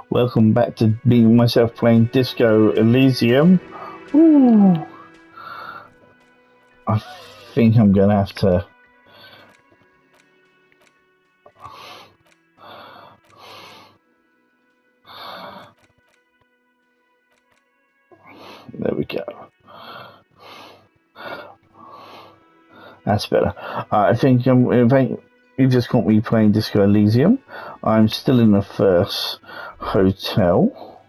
Welcome back to me myself playing Disco Elysium. Ooh, I think I'm gonna have to. There we go. That's better. I think you just caught me playing Disco Elysium. I'm still in the first hotel.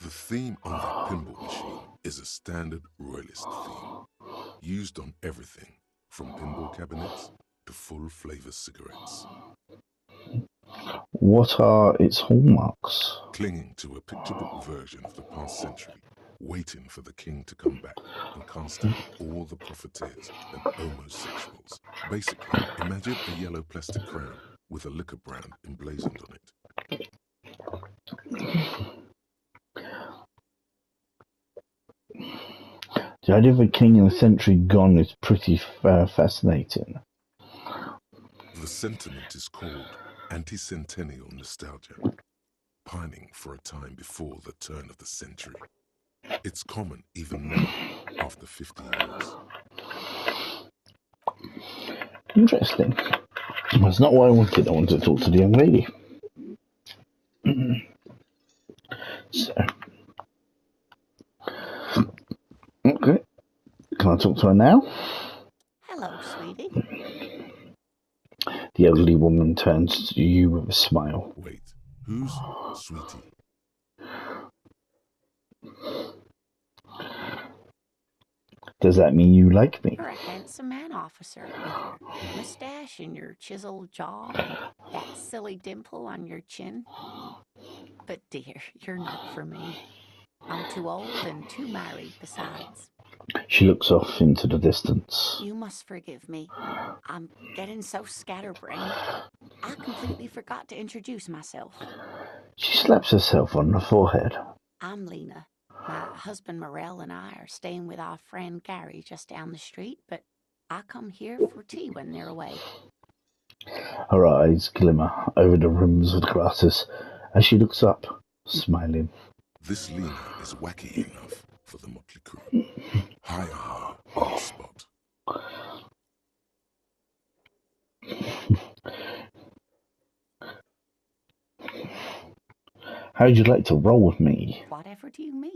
The theme on that pinball machine is a standard royalist theme, used on everything from pinball cabinets to full-flavor cigarettes. What are its hallmarks? Clinging to a picture book version of the past century, waiting for the king to come back and cast out all the profiteers and homosexuals. Basically, imagine a yellow plastic crown with a liquor brand emblazoned on it. The idea of a king in a century gone is pretty fascinating. The sentiment is called anti-centennial nostalgia, pining for a time before the turn of the century. It's common even now, after 50 years. Interesting. That's not what I wanted. I wanted to talk to the young lady. So, okay. Can I talk to her now? Hello, sweetie. The elderly woman turns to you with a smile. Wait, who's Sweetie? Does that mean you like me? You're a handsome man, officer, with your mustache and your chiseled jaw and that silly dimple on your chin. But dear, you're not for me. I'm too old and too married besides. She looks off into the distance. You must forgive me. I'm getting so scatterbrained. I completely forgot to introduce myself. She slaps herself on the forehead. I'm Lena. My husband Morel and I are staying with our friend Gary just down the street, but I come here for tea when they're away. Her eyes glimmer over the rims of the glasses as she looks up, smiling. This Lena is wacky enough for the motley crew. Hire her on the spot. How'd you like to roll with me? Whatever do you mean?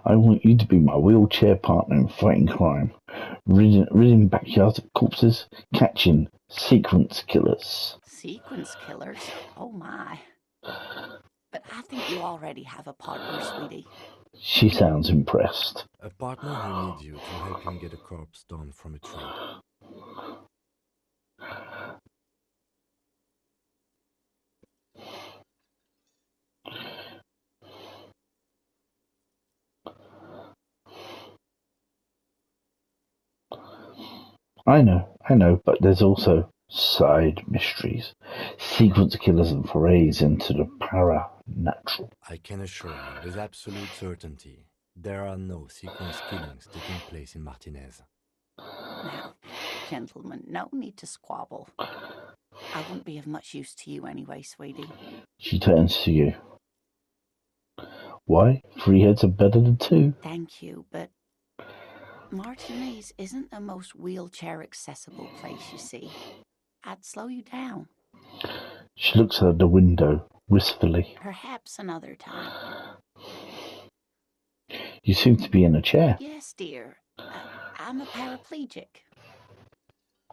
I want you to be my wheelchair partner in fighting crime, ridding backyards of corpses, catching sequence killers. Sequence killers? Oh my. But I think you already have a partner, sweetie. She sounds impressed. A partner who needs you to help him get a corpse done from a tree. I know, but there's also side mysteries, sequence killers and forays into the para-natural. I can assure you with absolute certainty, there are no sequence killings taking place in Martinez. Now, gentlemen, no need to squabble. I wouldn't be of much use to you anyway, sweetie. She turns to you. Why? 3 heads are better than 2. Thank you, but Martinez isn't the most wheelchair-accessible place, you see. I'd slow you down. She looks out the window, wistfully. Perhaps another time. You seem to be in a chair. Yes, dear. I'm a paraplegic.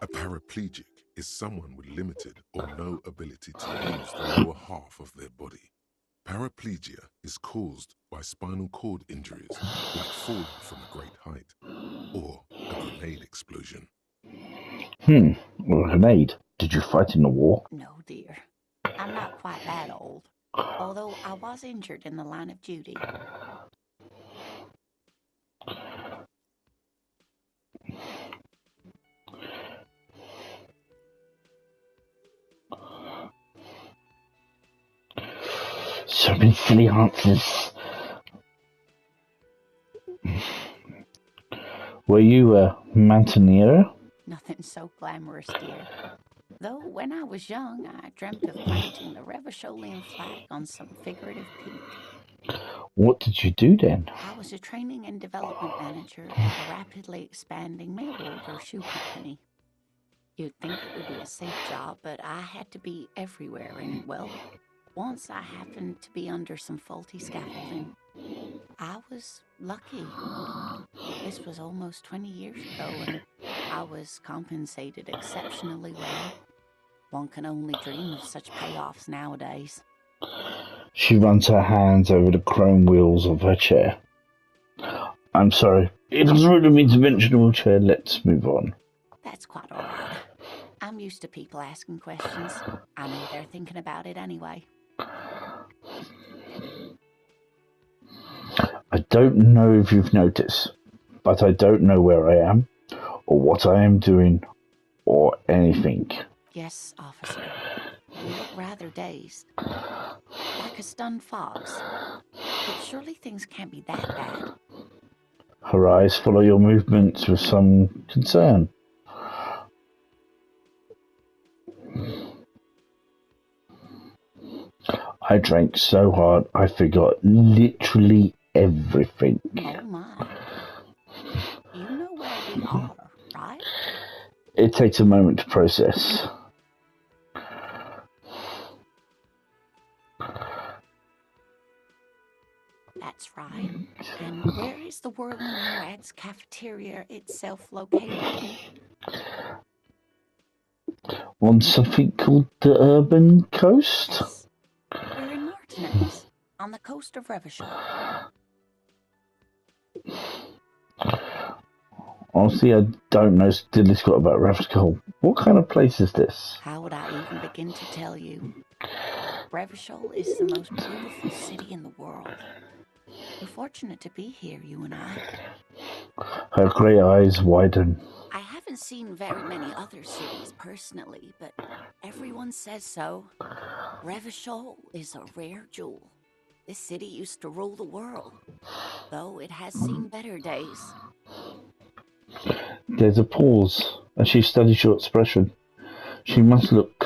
A paraplegic is someone with limited or no ability to use the lower half of their body. Paraplegia is caused by spinal cord injuries, like falling from a great height, or a grenade explosion. Or a grenade. Did you fight in the war? No, dear. I'm not quite that old, although I was injured in the line of duty. So many silly answers. Were you a mountaineer? Nothing so glamorous, dear. Though when I was young, I dreamt of planting the Revacholian flag on some figurative peak. What did you do then? I was a training and development manager at a rapidly expanding mail order shoe company. You'd think it would be a safe job, but I had to be everywhere, and well, once I happened to be under some faulty scaffolding. I was lucky. This was almost 20 years ago, and I was compensated exceptionally well. One can only dream of such payoffs nowadays. She runs her hands over the chrome wheels of her chair. I'm sorry. It was rude of me to mention a wheelchair. Let's move on. That's quite all right. I'm used to people asking questions. I know they're thinking about it anyway. I don't know if you've noticed, but I don't know where I am, or what I am doing, or anything. Yes, officer. You look rather dazed. Like a stunned fox. But surely things can't be that bad. Her eyes follow your movements with some concern. I drank so hard I forgot literally everything. Oh my. You know where we are, right? It takes a moment to process. That's right. And where is the Whirling Rats cafeteria itself located? On something called the Urban Coast? Yes. We're in Martinez, on the coast of Revachol. Honestly, I don't know diddly squat about Revachol. What kind of place is this? How would I even begin to tell you? Revachol is the most beautiful city in the world. We're fortunate to be here, you and I. Her grey eyes widen. I haven't seen very many other cities personally, but everyone says so. Revachol is a rare jewel. This city used to rule the world, though it has seen better days. There's a pause as she studies your expression. You must look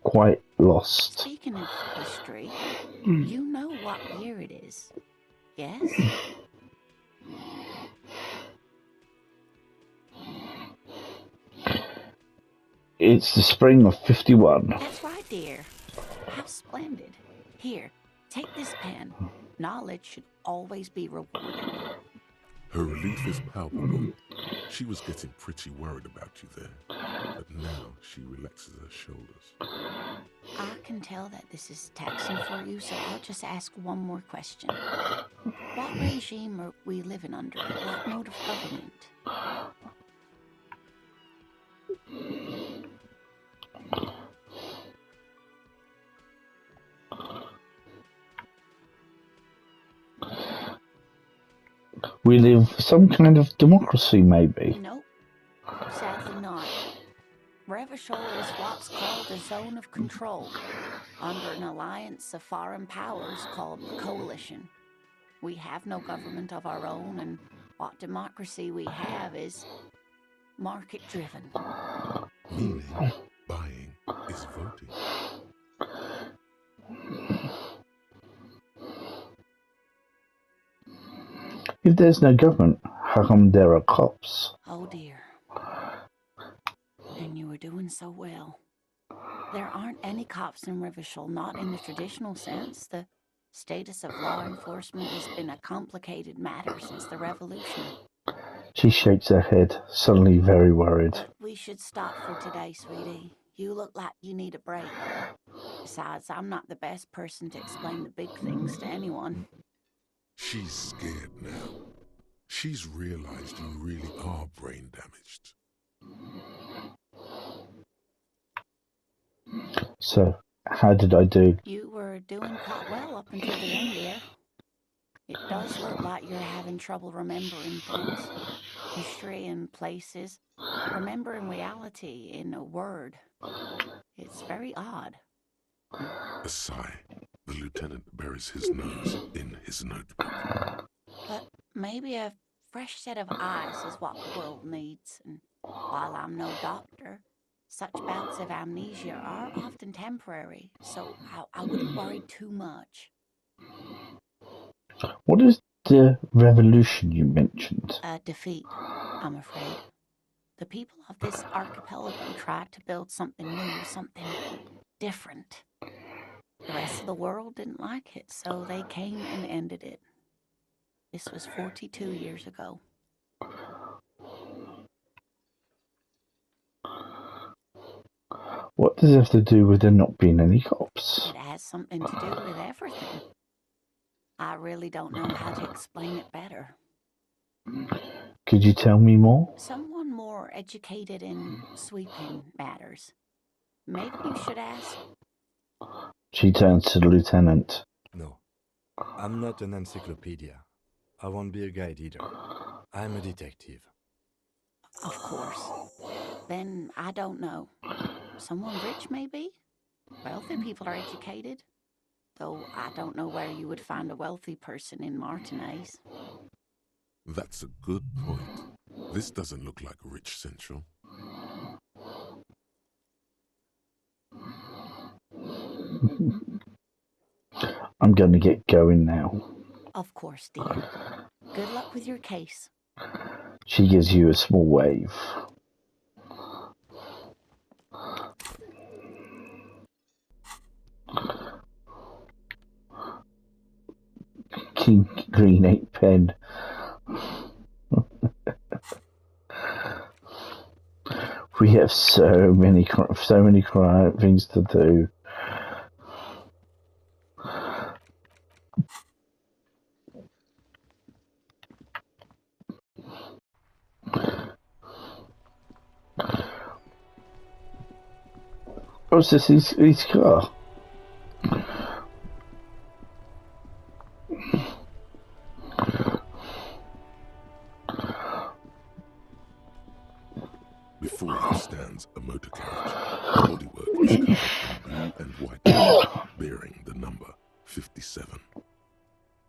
quite lost. Speaking of history, you know what year it is, yes? It's the spring of 51. That's right, dear. How splendid. Here, take this pen. Knowledge should always be rewarded. Her relief is palpable. She was getting pretty worried about you there, but now she relaxes her shoulders. I can tell that this is taxing for you, so I'll just ask one more question. What regime are we living under? What mode of government? We live some kind of democracy, maybe. Nope, sadly not. Revachol is what's called a zone of control, under an alliance of foreign powers called the Coalition. We have no government of our own, and what democracy we have is market-driven. Meaning, buying is voting. If there's no government, how come there are cops? Oh dear. And you were doing so well. There aren't any cops in Revachol, not in the traditional sense. The status of law enforcement has been a complicated matter since the revolution. She shakes her head, suddenly very worried. But we should stop for today, sweetie. You look like you need a break. Besides, I'm not the best person to explain the big things to anyone. She's scared now. She's realized you really are brain damaged. So, how did I do? You were doing quite well up until the end, dear. It does look like you're having trouble remembering things. History and places. Remembering reality in a word. It's very odd. A sigh. The lieutenant buries his nose in his notebook. But maybe a fresh set of eyes is what the world needs, and while I'm no doctor, such bouts of amnesia are often temporary, so I wouldn't worry too much. What is the revolution you mentioned? A defeat, I'm afraid. The people of this archipelago tried to build something new, something different. The rest of the world didn't like it, so they came and ended it. This was 42 years ago. What does it have to do with there not being any cops? It has something to do with everything. I really don't know how to explain it better. Could you tell me more? Someone more educated in sweeping matters. Maybe you should ask. She turns to the lieutenant. No, I'm not an encyclopedia. I won't be a guide either. I'm a detective. Of course. Then I don't know. Someone rich, maybe? Wealthy people are educated. Though I don't know where you would find a wealthy person in Martinez. That's a good point. This doesn't look like Rich Central. I'm going to get going now. Of course, dear. Good luck with your case. She gives you a small wave. King Green 8 pen. We have so many things to do. What's this? His car. Before you stands a motor carriage. The bodywork is covered in blue and white paint, bearing the number 57.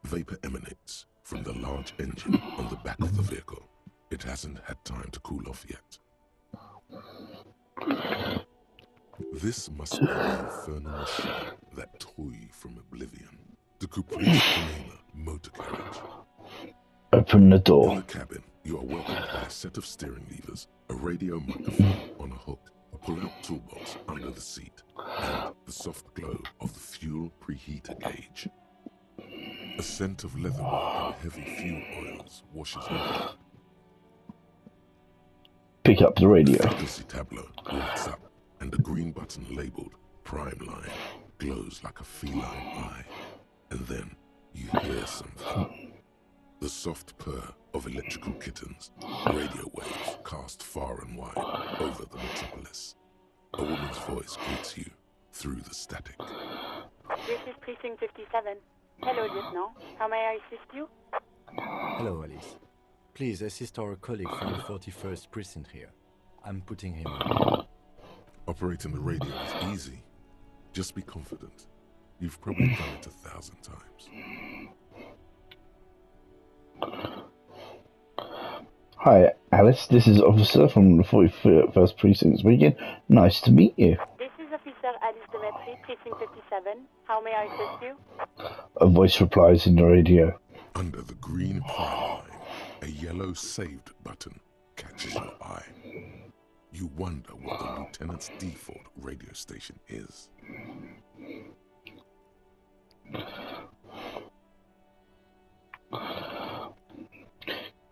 Vapor emanates from the large engine on the back of the vehicle. It hasn't had time to cool off yet. This must be the infernal machine, that toy from oblivion. The Caprice Panema motor carriage. Open the In door. the cabin, you are welcomed by a set of steering levers, a radio microphone on a hook, a pull-out toolbox under the seat, and the soft glow of the fuel preheater gauge. A scent of leatherwork and heavy fuel oils washes over. Pick up the The radio. frequency tableau lights up, and the green button labeled Prime Line glows like a feline eye. And then you hear something. The soft purr of electrical kittens, radio waves cast far and wide over the metropolis. A woman's voice greets you through the static. This is Precinct 57. Hello, Lieutenant. How may I assist you? Hello, Alice. Please assist our colleague from the 41st precinct here. I'm putting him on. Operating the radio is easy. Just be confident. You've probably done it 1,000 times. Hi, Alice. This is Officer from the 41st Precinct speaking. Nice to meet you. This is Officer Alice Demetri, Precinct 57. How may I assist you? A voice replies in the radio. Under the green prime line, a yellow saved button catches your eye. You wonder what the lieutenant's default radio station is.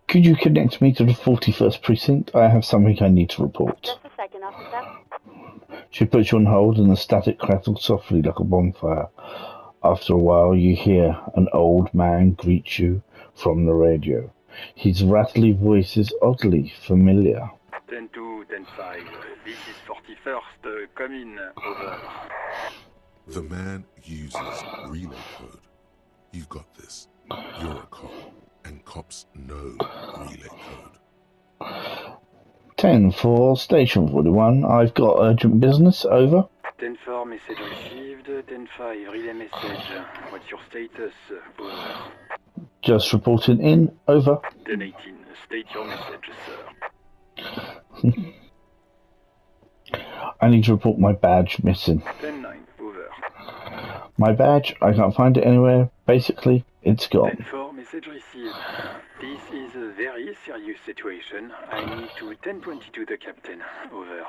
Could you connect me to the 41st Precinct? I have something I need to report. Just a second, Officer. She puts you on hold and the static crackles softly like a bonfire. After a while, you hear an old man greet you from the radio. His rattly voice is oddly familiar. 10-2, 10-5. This is 41st. Come in. Over. The man uses relay code. You've got this. You're a cop, and cops know relay code. 10 for Station 41. I've got urgent business. Over. 10-4, message received. 10-5, relay message. What's your status? Over. Just reporting in. Over. 10-18, State your message, sir. I need to report my badge missing. 10-9, over. My badge? I can't find it anywhere. Basically, it's gone. 10-4, message received. This is a very serious situation. I need to 10-22 the captain. Over.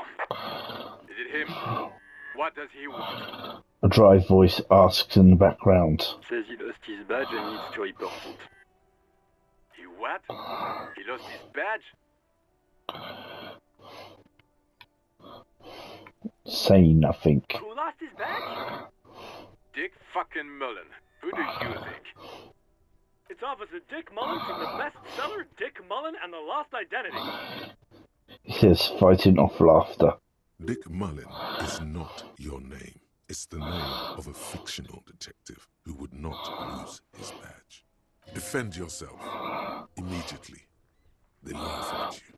Is it him? What does he want? A dry voice asks in the background. Says he lost his badge and needs to report it. He what? He lost his badge? Say nothing. Who lost his badge? Dick fucking Mullen. Who do you think? It's Officer Dick Mullen from the bestseller Dick Mullen and the Lost Identity. He says, fighting off laughter. Dick Mullen is not your name. It's the name of a fictional detective who would not lose his badge. Defend yourself. Immediately. They laugh at you.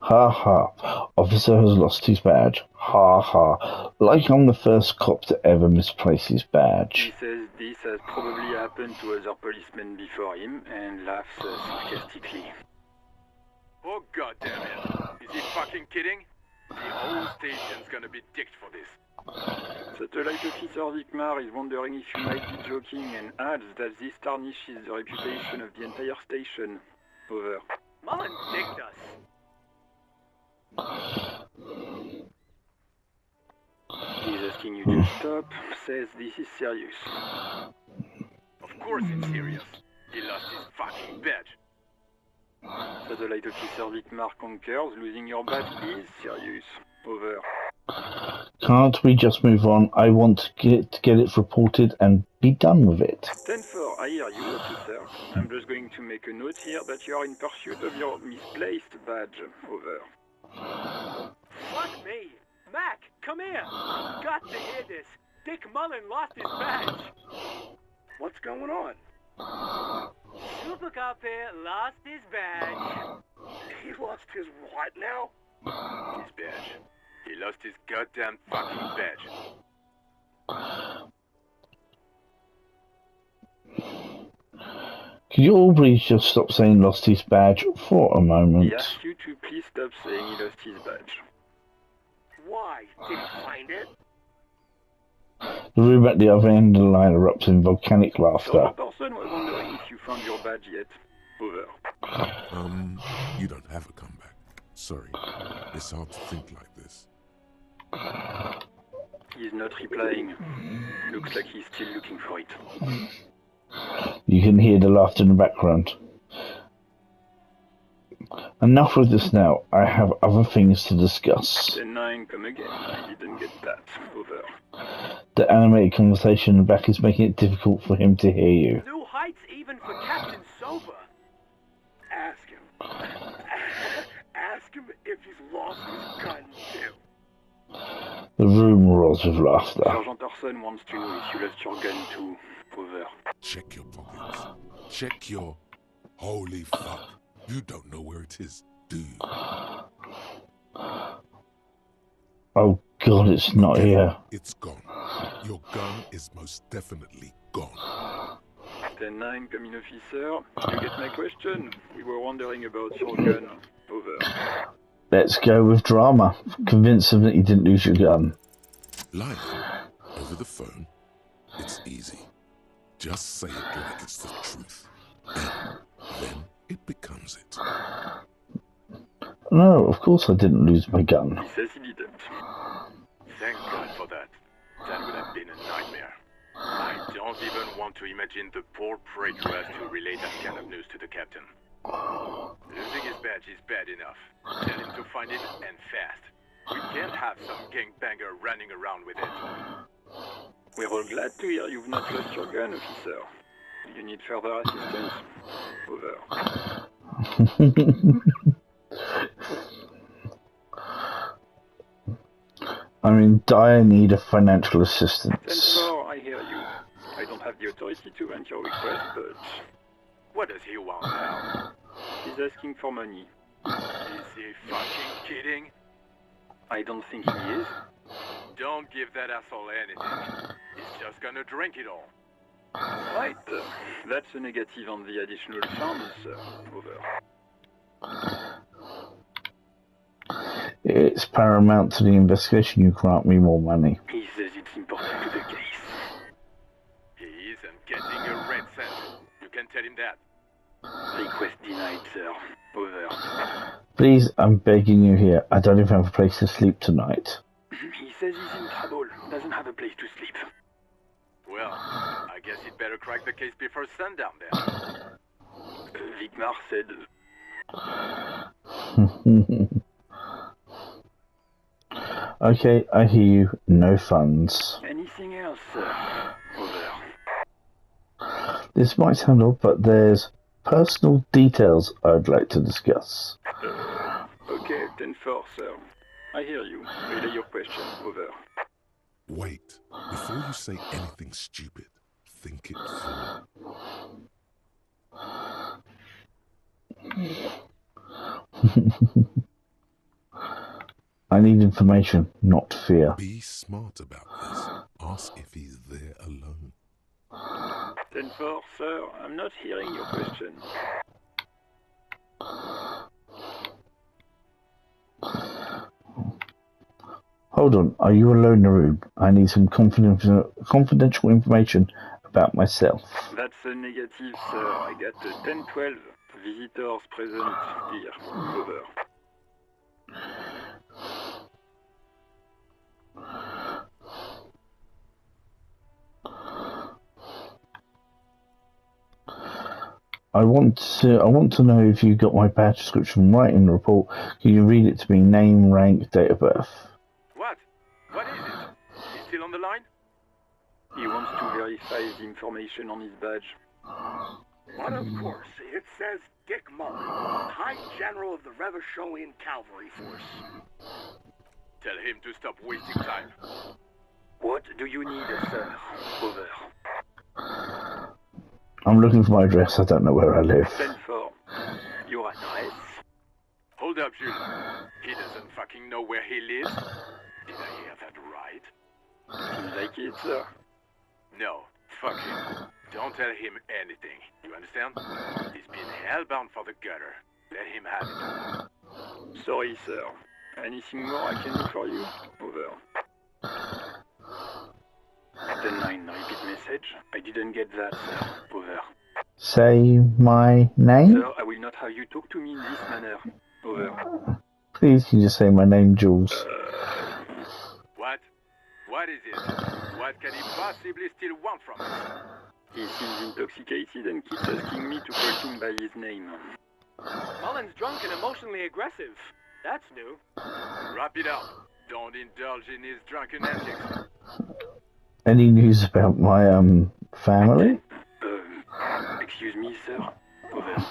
Ha ha. Officer has lost his badge. Ha ha. Like I'm the first cop to ever misplace his badge. He says this has probably happened to other policemen before him and laughs sarcastically. Oh goddammit. Is he fucking kidding? The whole station's gonna be dicked for this. Satellite Officer Vicmar is wondering if you might be joking and adds that this tarnishes the reputation of the entire station. Over. Mullen dicked us. He's asking you to stop, says this is serious. Of course it's serious. He lost his fucking badge. Satellite Officer Vicmar concurs, losing your badge is serious. Over. Can't we just move on? I want to get it reported and be done with it. 10-4, I hear you, officer. I'm just going to make a note here that you are in pursuit of your misplaced badge. Over. Fuck me. Mac, come here. You got to hear this. Dick Mullen lost his badge. What's going on? Super Cop here lost his badge. He lost his what now? His badge. He lost his goddamn fucking badge. Could you all please just stop saying lost his badge for a moment? He asks you to please stop saying he lost his badge. Why? Did he find it? The room at the other end of the line erupts in volcanic laughter. Sergeant Person was wondering if you found your badge yet. Over. You don't have a comeback. Sorry. It's hard to think like this. He's not replying. Looks like he's still looking for it. You can hear the laughter in the background. Enough of this now. I have other things to discuss. 10-9, come again. I didn't get that. Over. The animated conversation in the back is making it difficult for him to hear you. New heights even for Captain Sober. Ask him. Ask him if he's lost his gun, too. The room roars with laughter. Sergeant Orson wants to know if you lost your gun, too. Over. Check your pockets. Check your... Holy fuck. You don't know where it is, do you? Oh god, it's not here. It's gone. Your gun is most definitely gone. 10-9, come in, officer. You get my question? We were wondering about your gun. Over. Let's go with drama. Convince him that you didn't lose your gun. Lying over the phone, it's easy. Just say it like it's the truth. And then it becomes it. No, of course I didn't lose my gun. He says he didn't. Thank God for that. That would have been a nightmare. I don't even want to imagine the poor prick who has to relay that kind of news to the captain. Losing his badge is bad enough. Tell him to find it and fast. We can't have some gangbanger running around with it. We're all glad to hear you've not lost your gun, officer. You need further assistance? Over. I'm in dire need of financial assistance. 10-4, I hear you. grant your request, but What does he want now? he's asking for money. Is he fucking kidding? I don't think he is. Don't give that asshole anything. He's just gonna drink it all. Right. That's a negative on the additional funds. Over. It's paramount to the investigation you grant me more money. He says it's important to the case. He isn't getting a red cent. You can tell him that. Request denied, sir. Over. Please, I'm begging you here. I don't even have a place to sleep tonight. He says he's in trouble. Doesn't have a place to sleep. Well, I guess he'd better crack the case before sundown then. Vicmar said... Okay, I hear you. No funds. Anything else, sir? Over. This might sound odd, but there's personal details I'd like to discuss. Okay, 10-4, sir. I hear you. Relay your question. Over. Wait. Before you say anything stupid, think it through. I need information, not fear. Be smart about this. Ask if he's there alone. 10-4, sir. I'm not hearing your question. Hold on, are you alone in the room? I need some confidential information about myself. That's a negative, sir. I got 10-12 visitors present here. Over. I want to know if you got my badge description right in the report. Can you read it to me? Name, rank, date of birth. What? What is it? He's still on the line? He wants to verify the information on his badge. But of course, it says Dick Mullen, High General of the Revacholian Cavalry Force. Tell him to stop wasting time. What do you need, sir? Over. I'm looking for my address. I don't know where I live. 10-4. Your address? Hold up, Jules. He doesn't fucking know where he lives. Did I hear that right? Seems like it, sir. No, fuck him. Don't tell him anything. You understand? He's been hellbound for the gutter. Let him have it. Sorry, sir. Anything more I can do for you? Over. 10-9, repeat message. I didn't get that, sir. Over. Say my name? Sir, I will not have you talk to me in this manner. Over. Please, can you just say my name, Jules? What? What is it? What can he possibly still want from us? He seems intoxicated and keeps asking me to call him by his name. Mullen's drunk and emotionally aggressive. That's new. Wrap it up. Don't indulge in his drunken antics. Any news about my family? Excuse me, sir. Over.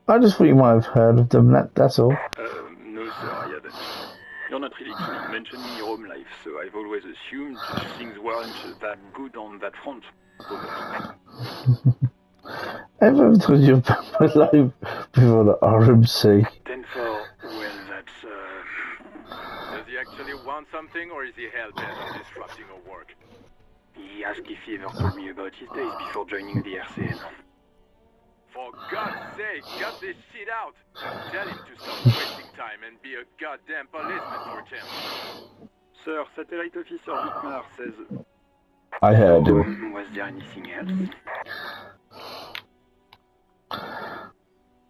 I just thought you might have heard of them. That's all. No, sir, I hadn't. You're not really keen on mentioning your home life, so I've always assumed things weren't that good on that front. Over. I've ever told you about my life before the RMC. 10-4, well, that's, Does he actually want something, or is he hell-bent on disrupting our work? He asked if he ever told me about his days before joining the RCN. For God's sake, cut this shit out! Tell him to stop wasting time and be a goddamn policeman for a change. Sir, Satellite Officer Vicmar says... I heard him. Was there anything else?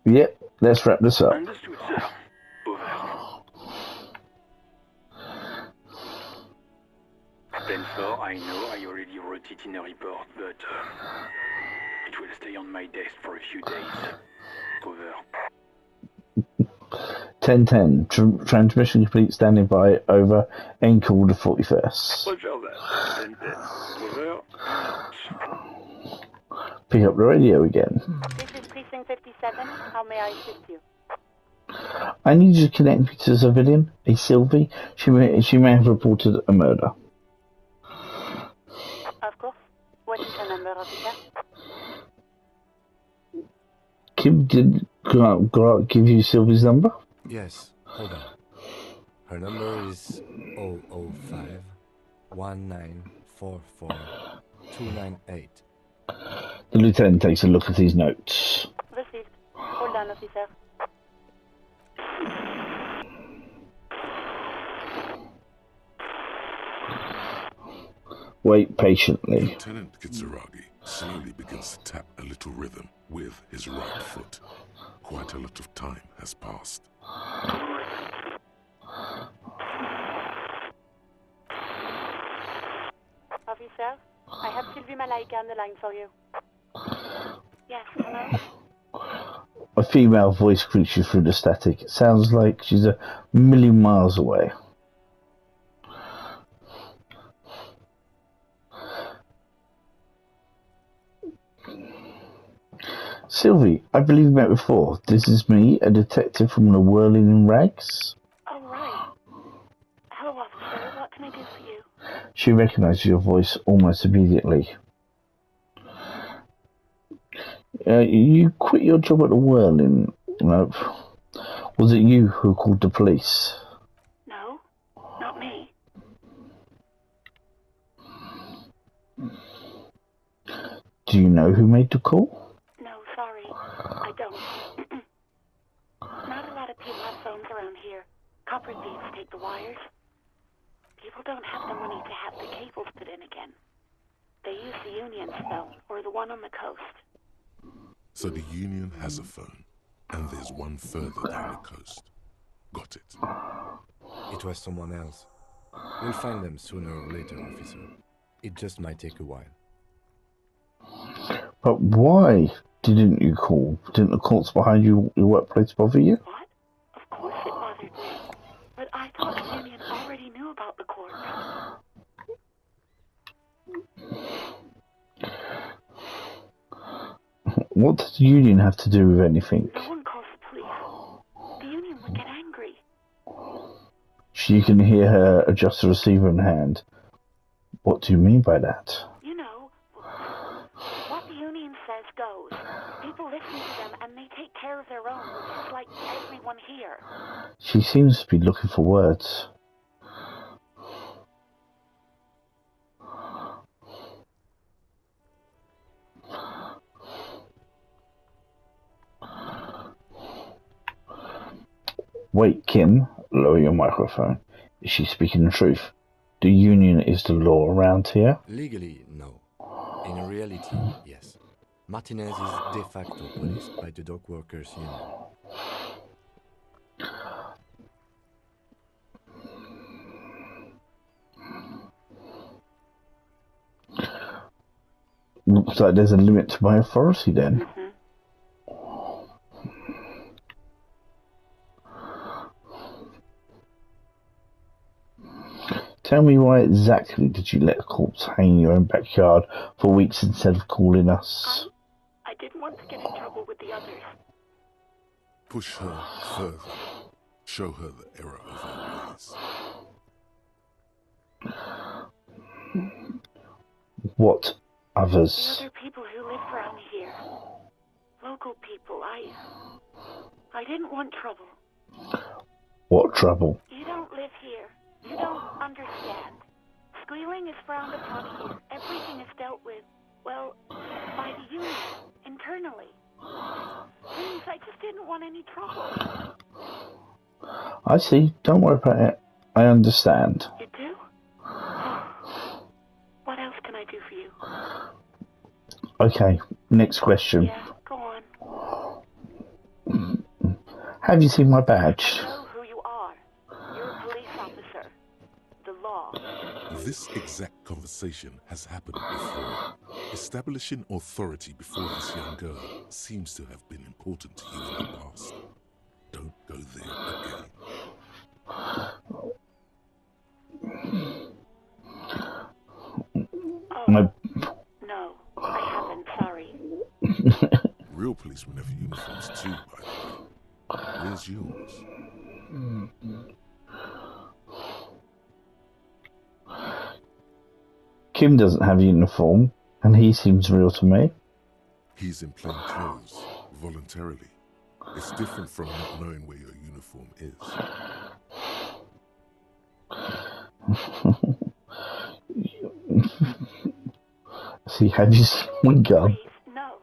Yep, let's wrap this up. Understood, sir. Over. 10-4, I know I already wrote it in a report, but it will stay on my desk for a few days. Over. 10-10. Transmission complete. Standing by. Over. End call the 41st. Roger that. 10-10. Over. Pick up the radio again. This is Precinct 57. How may I assist you? I need you to connect me to a civilian, a Sylvie. She may have reported a murder. Of course. Kim did Grant give you Sylvie's number? Yes, hold on. Her number is 005 1944 298. The lieutenant takes a look at his notes. Received. Hold on, officer. Wait patiently. Lieutenant Kitsuragi slowly begins to tap a little rhythm with his right foot. Quite a lot of time has passed. Officer, I have Sylvie Malaika on the line for you. Yes, hello? A female voice creature through the static. It sounds like she's a million miles away. Sylvie, I believe we met before. This is me, a detective from the Whirling in Rags. Oh, right. Hello, officer. What can I do for you? She recognizes your voice almost immediately. You quit your job at the Whirling. No. Was it you who called the police? No, not me. Do you know who made the call? No, sorry. I don't. Not a lot of people have phones around here. Copper thieves take the wires. People don't have the money to have the cables put in again. They use the Union's, though, or the one on the coast. So the Union has a phone, and there's one further down the coast. Got it. It was someone else. We'll find them sooner or later, officer. It just might take a while. But why didn't you call? Didn't the courts behind your workplace bother you? What? Of course it bothered me. But I thought the Union already knew about the court. What does the Union have to do with anything? No one calls the police. The Union would get angry. You can hear her adjust the receiver in hand. What do you mean by that? You know, what the Union says goes. People listen to them and they take care of their own, just like everyone here. She seems to be looking for words. Wait, Kim, lower your microphone. Is she speaking the truth? The Union is the law around here? Legally, no. In reality, yes. Martinez is de facto policed by the Dock Workers Union. Looks like there's a limit to my authority then. Tell me why exactly did you let a corpse hang in your own backyard for weeks instead of calling us? I didn't want to get in trouble with the others. Push her further. Show her the error of her ways. What others? The other people who live around here. Local people. I didn't want trouble. What trouble? You don't live here. You don't understand. Squealing is frowned upon here. Everything is dealt with, well, by the Union, internally. Please, I just didn't want any trouble. I see. Don't worry about it. I understand. You do? What else can I do for you? Okay, next question. Yeah, go on. Have you seen my badge? I know who you are. You're a police officer. The law. This exact conversation has happened before. Establishing authority before this young girl seems to have been important to you in the past. Don't go there again. No, I haven't, sorry. Real policemen have uniforms too, by the way. Where's yours? Kim doesn't have a uniform, and he seems real to me. He's in plain clothes, voluntarily. It's different from not knowing where your uniform is. See, have you seen my gun? Please, no.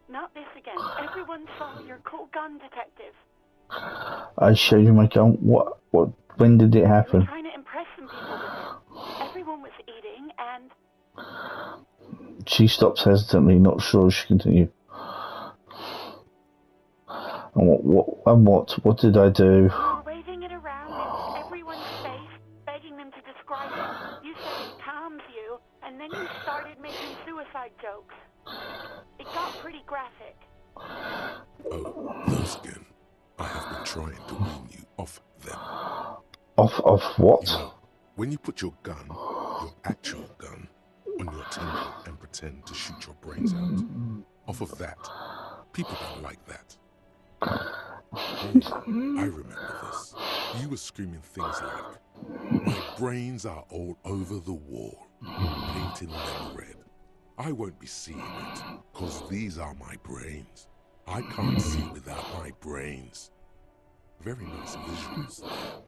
Not this again. Everyone saw your cool gun, detective. I showed you my gun. What? When did it You were happen? trying to impress some people with it. Everyone was eating, and She stops hesitantly, not sure as she continued. And what did I do? you were waving it around in everyone's face, begging them to describe it. You said it calms you, and then you started making suicide jokes. It got pretty graphic. Oh, those again. I have been trying to wean you off them. Off what? You know, when you put your gun, your actual gun, on your temple and pretend to shoot your brains out. Off of that. People don't like that. Hey, I remember this. You were screaming things like, "My brains are all over the wall, painting them red. I won't be seeing it, cause these are my brains. I can't see without my brains." Very nice visuals there.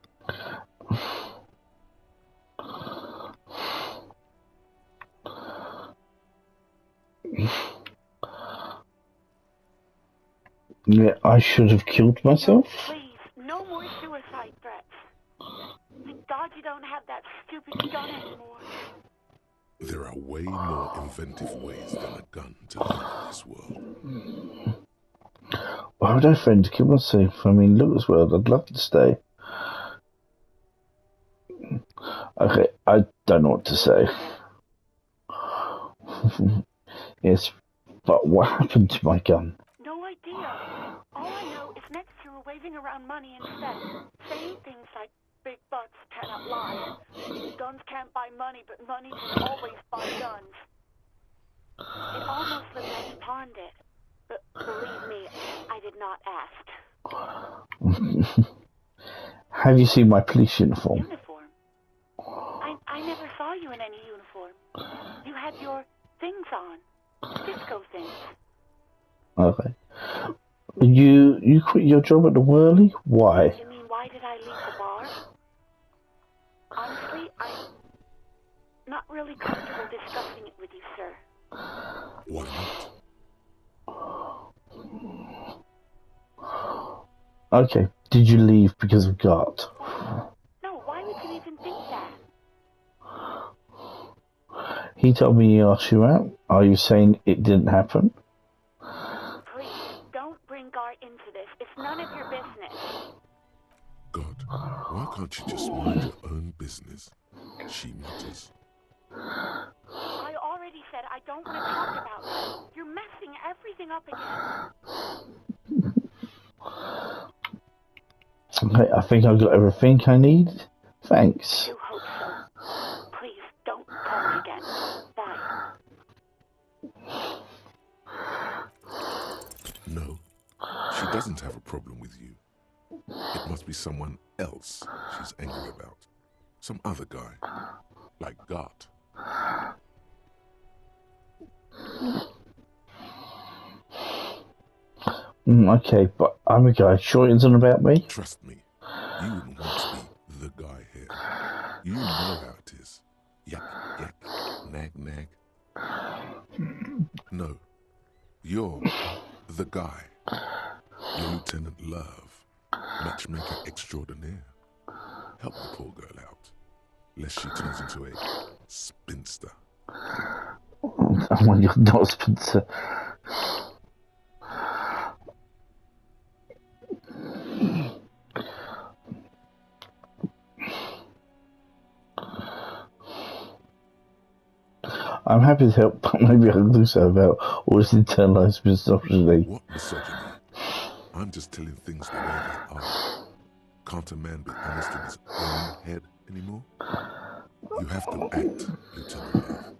Yeah, I should have killed myself. No, please, no more suicide threats. Thank God you don't have that stupid gun anymore. There are way more inventive ways than a gun to live in this world. Why would I threaten to kill myself? I mean, look, this world, I'd love to stay. Okay, I don't know what to say. Yes, but what happened to my gun? No idea. All I know is next you were waving around money instead, saying things like, "Big butts cannot lie. Guns can't buy money, but money can always buy guns." It almost looked like you pawned it. But believe me, I did not ask. Have you seen my police uniform? Uniform? I never saw you in any uniform. You had your things on. Disco things. Okay. You quit your job at the Whirly? Why? You mean, why did I leave the bar? Honestly, I'm not really comfortable discussing it with you, sir. Why not? Okay. Did you leave because of God? No, why would you even think that? He told me he asked you out. Are you saying it didn't happen? Please, don't bring Gar into this. It's none of your business. God, why can't you just mind your own business? She mutters. I already said I don't want to talk about it. You're messing everything up again. Okay, I think I've got everything I need. Thanks. You hope so. Please, don't call me again. Bye. No, she doesn't have a problem with you. It must be someone else she's angry about. Some other guy. Like Gart. Okay, but I'm a guy. Sure it isn't about me? Trust me, you wouldn't want to be the guy here. You know how it is. Yak, yak, nag, nag. No, you're the guy. You're Lieutenant Love, matchmaker extraordinaire. Help the poor girl out, lest she turns into a spinster. Oh my God, not a spinster. I'm happy to help, but maybe I can do so about all this internalized misogyny. What misogyny? I'm just telling things the way they are. Can't a man be honest in his own head anymore? You have to act, Lieutenant Love.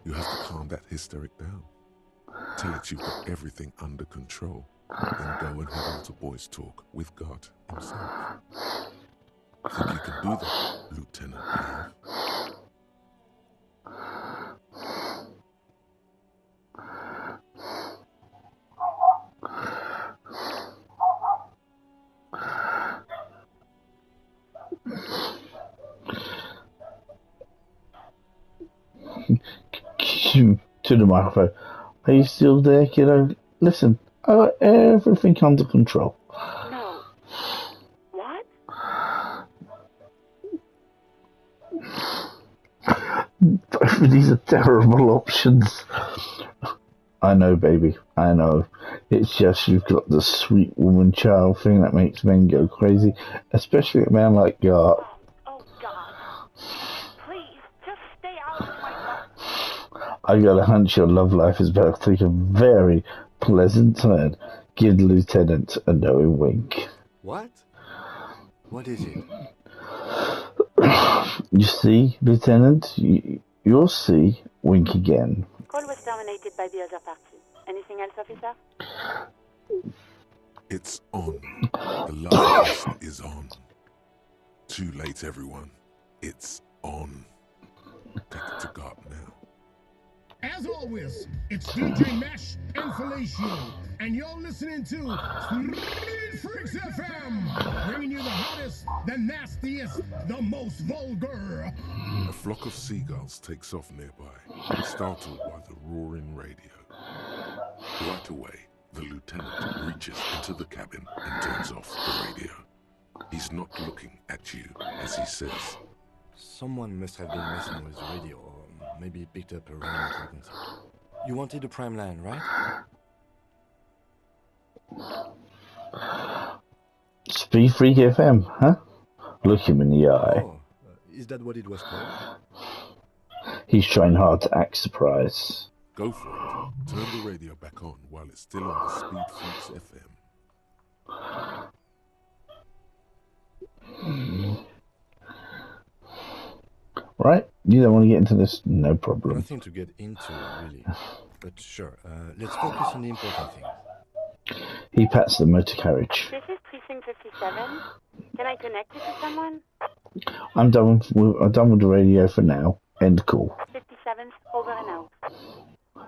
You have to calm that hysteric down. Tell it you've got everything under control. Then go and have a little boys' talk with God himself. Think you can do that, Lieutenant Love? to the microphone. Are you still there, kiddo? Listen, I got everything under control. No. What? Both of these are terrible options. I know, baby. I know. It's just you've got the sweet woman child thing that makes men go crazy, especially a man like Gart. Oh, God. Please, just stay out of my life. I got a hunch your love life is about to take a very pleasant turn. Give the lieutenant a knowing wink. What? What is it? You see, Lieutenant? You'll see. Wink again. Call was terminated by the other party. Anything else, officer? It's on. The last test is on. Too late, everyone. It's on. Take it to God now. As always, it's DJ Mesh and Felicio, and you're listening to Street Freaks FM, bringing you the hottest, the nastiest, the most vulgar. A flock of seagulls takes off nearby, startled by the roaring radio. Right away, the lieutenant reaches into the cabin and turns off the radio. He's not looking at you as he says, Someone must have been messing with the radio, or maybe picked up a random frequency. You wanted a prime line, right? Speed Freak FM, huh? Look him in the eye. Oh, is that what it was called? He's trying hard to act surprised. go for it. Turn the radio back on while it's still on the Speed Freaks FM. Right, you don't want to get into this? No problem. Nothing to get into, really. But sure, let's focus on the important things. He pats the motor carriage. This is Precinct 57. Can I connect you to someone? I'm done with the radio for now. End call. 57th, over and out.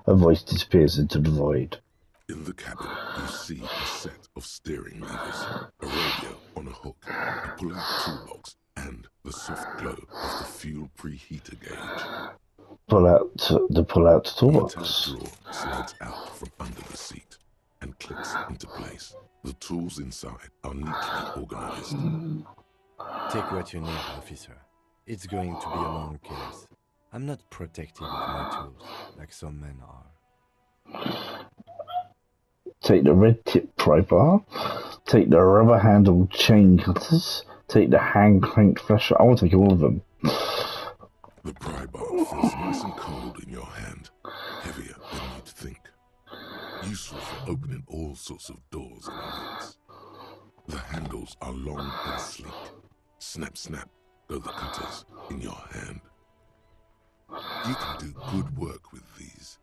A voice disappears into the void. In the cabin, you see a set of steering levers, a radio on a hook, a pull-out toolbox, and the soft glow of the fuel preheater gauge. Pull out the toolbox. The metallic drawer slides out from under the seat and clicks into place. The tools inside are neatly organized. Take what you need, officer. It's going to be a long case. I'm not protective of my tools, like some men are. Take the red tip pry bar. Take the rubber handled chain cutters. Take the hand cranked flash. I will take all of them. The pry bar feels nice and cold in your hand, heavier than you'd think. Useful for opening all sorts of doors and locks. The handles are long and sleek. Snap, snap, go the cutters in your hand. You can do good work with these.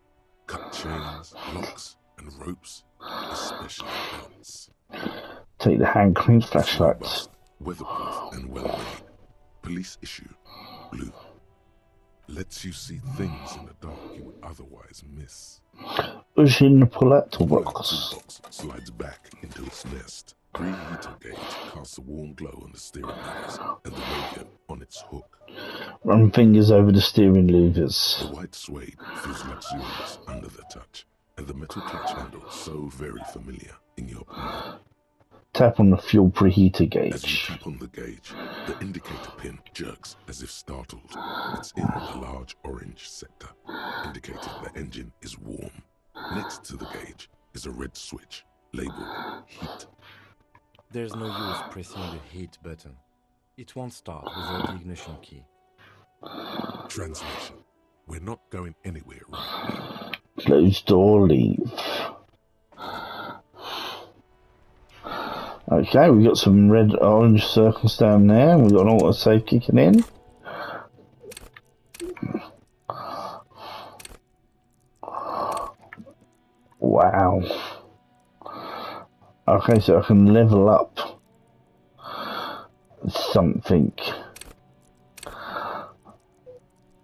Cut chains, locks, and ropes, especially belts. Take the hand cranked flashlights. Weatherproof and well-made. Police issue, blue. Lets you see things in the dark you would otherwise miss. Push in the pull-out The pull-out toolbox. toolbox slides back into its nest. Preheater gauge casts a warm glow on the steering levers and the radio on its hook. Run fingers over the steering levers. The white suede feels luxurious under the touch, and the metal clutch handle so very familiar in your palm. Tap on the fuel preheater As you gauge. tap on the gauge, the indicator pin jerks as if startled. It's in the large orange sector, indicating the engine is warm. Next to the gauge is a red switch labeled heat. There's no use pressing the heat button. It won't start without the ignition key. Translation: we're not going anywhere right now. Close door, leave. Okay, we've got some red orange circles down there. We've got an auto save kicking in. Wow. Okay, so I can level up something.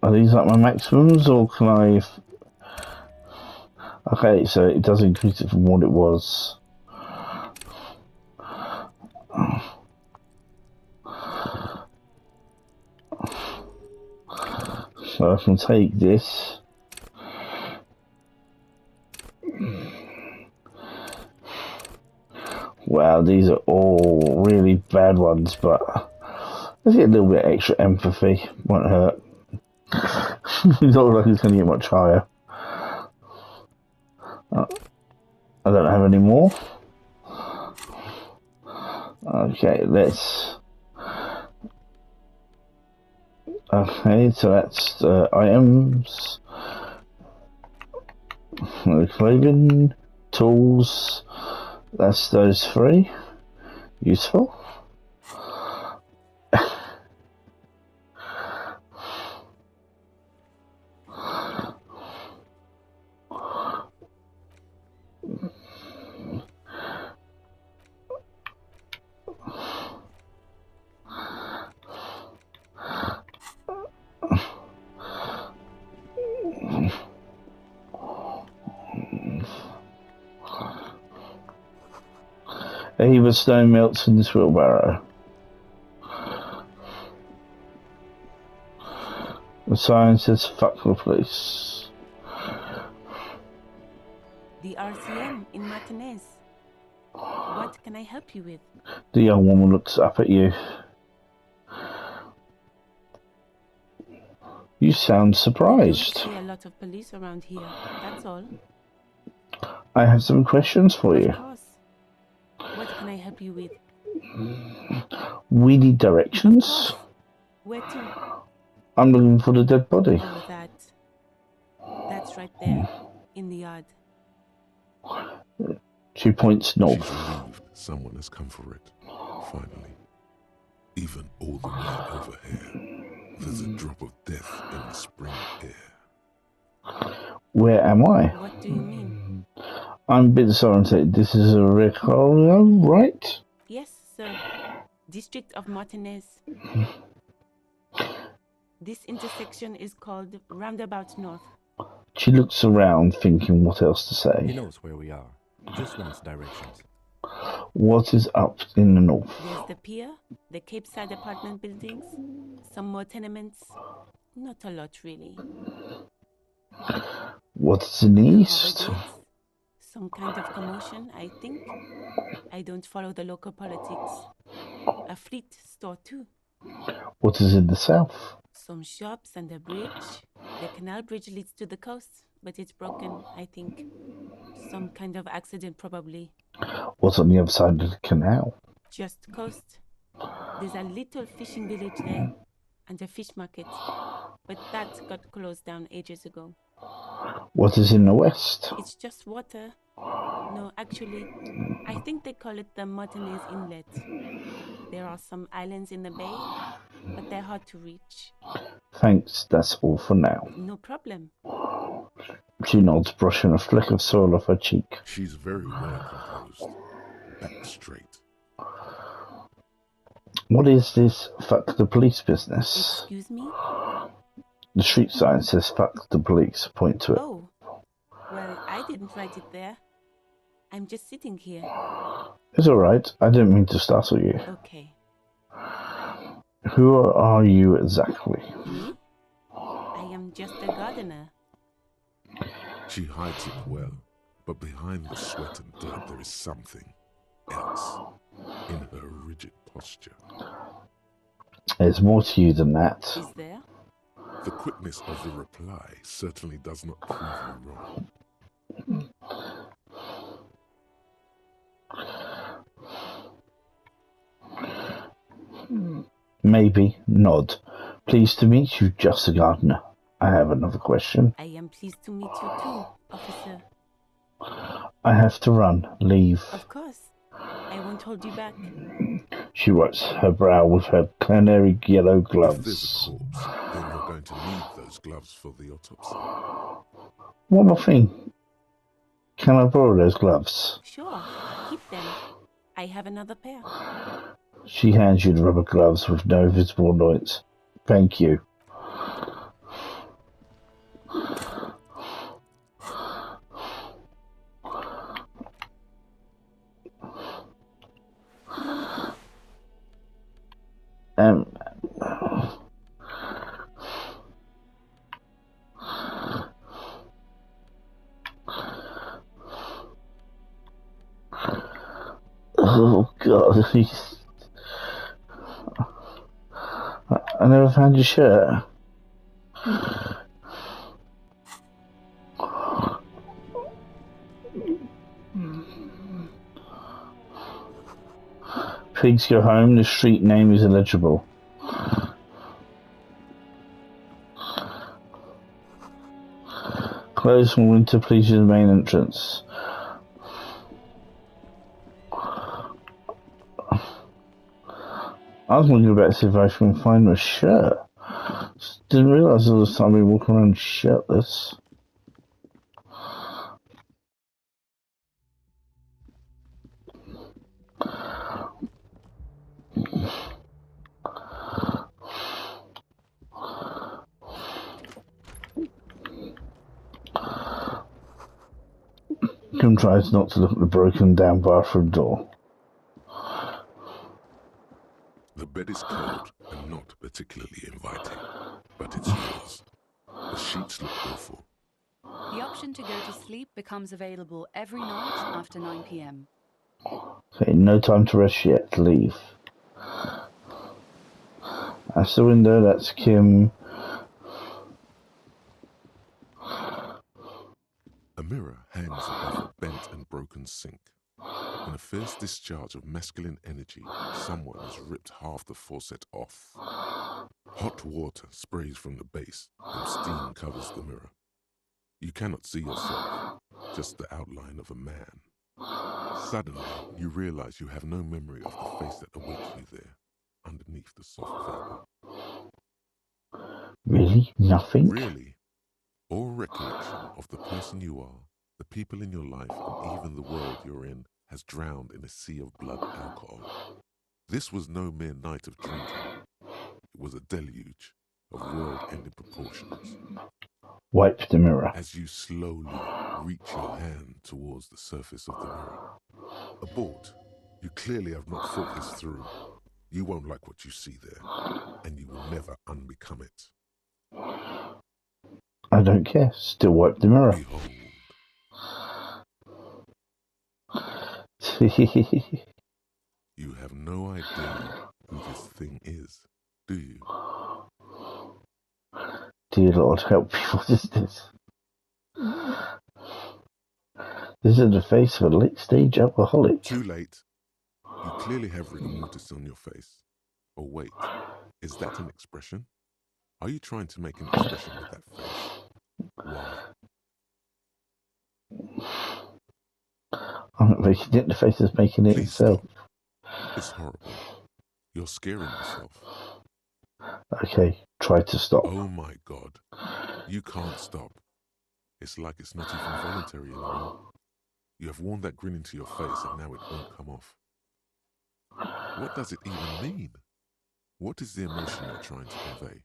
Are these like my maximums, or can I... Okay, so it does increase it from what it was. So I can take this Wow, these are all really bad ones, but let's get a little bit extra empathy. Won't hurt. It doesn't look like it's going to get much higher. I don't have any more. Okay, let's... Okay, so that's items, clothing, tools. That's those three. Useful. A heap of stone melts in this wheelbarrow. The sign says fuck the police. The RCM in Martinez. What can I help you with? The young woman looks up at you. You sound surprised. I don't see a lot of police around here, that's all. I have some questions for you. Of course. What can I help you with? We need directions. Where to? I'm looking for the dead body. Oh, that's right there, in the yard. She points north. She's relieved someone has come for it, finally. Even all the way over here, there's a drop of death in the spring air. Where am I? What do you mean? I'm a bit disoriented. This is a recall, right? Yes, sir. District of Martinez. This intersection is called Roundabout North. She looks around, thinking what else to say. He knows where we are. Just wants directions. What is up in the north? There's the pier, the Cape Side apartment buildings, some more tenements. Not a lot, really. What's in the east? Some kind of commotion, I think. I don't follow the local politics. A fleet store, too. What is in the south? Some shops and a bridge. The canal bridge leads to the coast, but it's broken, I think. Some kind of accident, probably. What's on the other side of the canal? Just coast. There's a little fishing village there, and a fish market. But that got closed down ages ago. What is in the west? It's just water. No, actually, I think they call it the Martinez Inlet. There are some islands in the bay, but they're hard to reach. Thanks, that's all for now. No problem. She nods, brushing a fleck of soil off her cheek. She's very well composed. Back straight. What is this fuck the police business? Excuse me? The street sign says fuck the police. Point to it. Oh, well, I didn't write it there. I'm just sitting here. It's alright. I didn't mean to startle you. Okay. Who are you exactly? Me? I am just a gardener. She hides it well, but behind the sweat and dirt there is something else in her rigid posture. There's more to you than that. Is there? The quickness of the reply certainly does not prove you wrong. Maybe. Nod. Pleased to meet you, just a gardener. I have another question. I am pleased to meet you too, officer. I have to run. Leave. Of course. I won't hold you back. She wipes her brow with her canary yellow gloves. If there's a corpse, then you're going to need those gloves for the autopsy. One more thing. Can I borrow those gloves? Sure. Keep them. I have another pair. She hands you the rubber gloves with no visible annoyance. Thank you. Oh God! I never found your shirt. Pigs go home. The street name is illegible. Closed from winter. Please use the main entrance. I was wondering about see if I can find my shirt. Didn't realise all this time we walk around shirtless. Kim tries not to look at the broken down bathroom door. The bed is cold and not particularly inviting, but it's yours. The sheets look awful. The option to go to sleep becomes available every night after 9 p.m. Okay, no time to rest yet. Leave. That's the window. That's Kim. A mirror hangs above a bent and broken sink. In a fierce discharge of masculine energy, someone has ripped half the faucet off. Hot water sprays from the base, and steam covers the mirror. You cannot see yourself, just the outline of a man. Suddenly, you realize you have no memory of the face that awaits you there, underneath the soft vapor. Really? Nothing? Really? All recollection of the person you are, the people in your life, and even the world you're in has drowned in a sea of blood alcohol. This was no mere night of drinking. It was a deluge of world-ending proportions. Wipe the mirror. As you slowly reach your hand towards the surface of the mirror. Abort. You clearly have not thought this through. You won't like what you see there, and you will never unbecome it. I don't care. Still wipe the mirror. Behold. You have no idea who this thing is, do you? Dear Lord, help me. What is this? This is the face of a late-stage alcoholic. Too late. You clearly have rigor mortis on your face. Or wait, is that an expression? Are you trying to make an expression with that face? Why? I'm not making it. The face is making it Please itself. stop. It's horrible. You're scaring yourself. Okay, try to stop. Oh my God. You can't stop. It's like it's not even voluntary anymore. You have worn that grin into your face and now it won't come off. What does it even mean? What is the emotion you're trying to convey?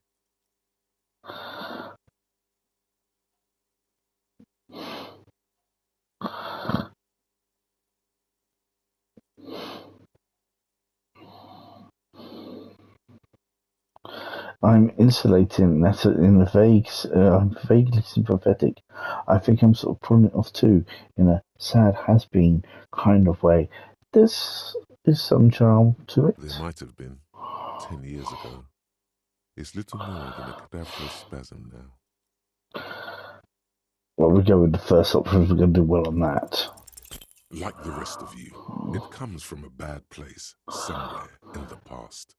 I'm insulating that in a vague, I'm vaguely sympathetic. I think I'm sort of pulling it off too, in a sad has-been kind of way. This is some charm to it. There might have been 10 years ago. It's little more than a cadaverous spasm now. Well, we go with the first option. We're going to do well on that. Like the rest of you, it comes from a bad place somewhere in the past.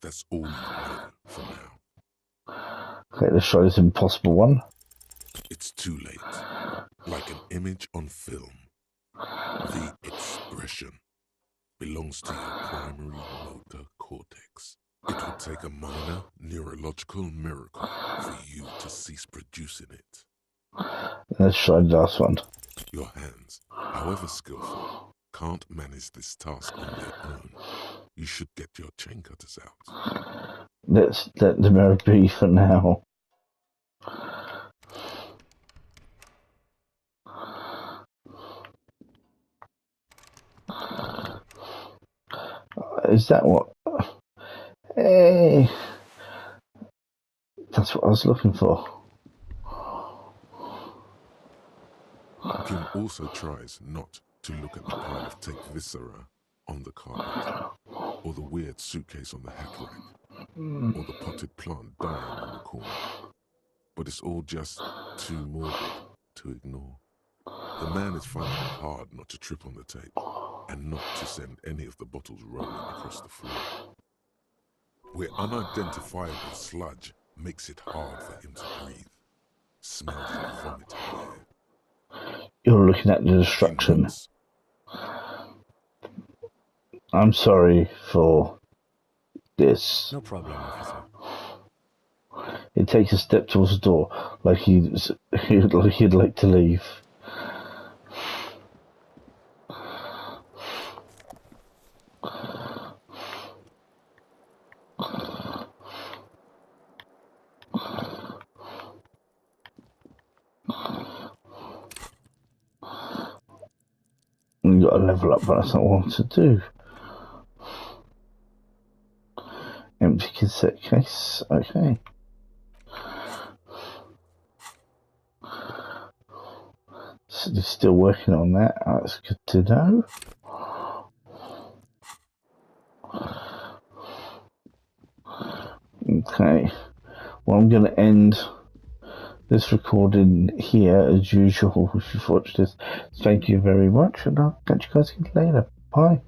That's all you know for now. Okay, let's try this impossible one. It's too late. Like an image on film. The expression belongs to your primary motor cortex. It would take a minor neurological miracle for you to cease producing it. Let's try the last one. Your hands, however skillful, can't manage this task on their own. You should get your chain cutters out. Let's let the mirror be for now. Is that what? Hey, that's what I was looking for. Kim also tries not to look at the pile of tape viscera on the carpet, or the weird suitcase on the hat rack, or the potted plant dying in the corner. But it's all just too morbid to ignore. The man is finding it hard not to trip on the tape and not to send any of the bottles rolling across the floor. Where unidentifiable sludge makes it hard for him to breathe. Smells of vomit in the air. You're looking at the destruction. I'm sorry for this. No problem, officer. He takes a step towards the door, like he'd like to leave. You got to level up, but that's not what I want to do. Empty cassette case. Okay. So he's still working on that. That's good to know. Okay. Well, I'm going to end this recording here as usual. If you've watched this, thank you very much, and I'll catch you guys again later. Bye.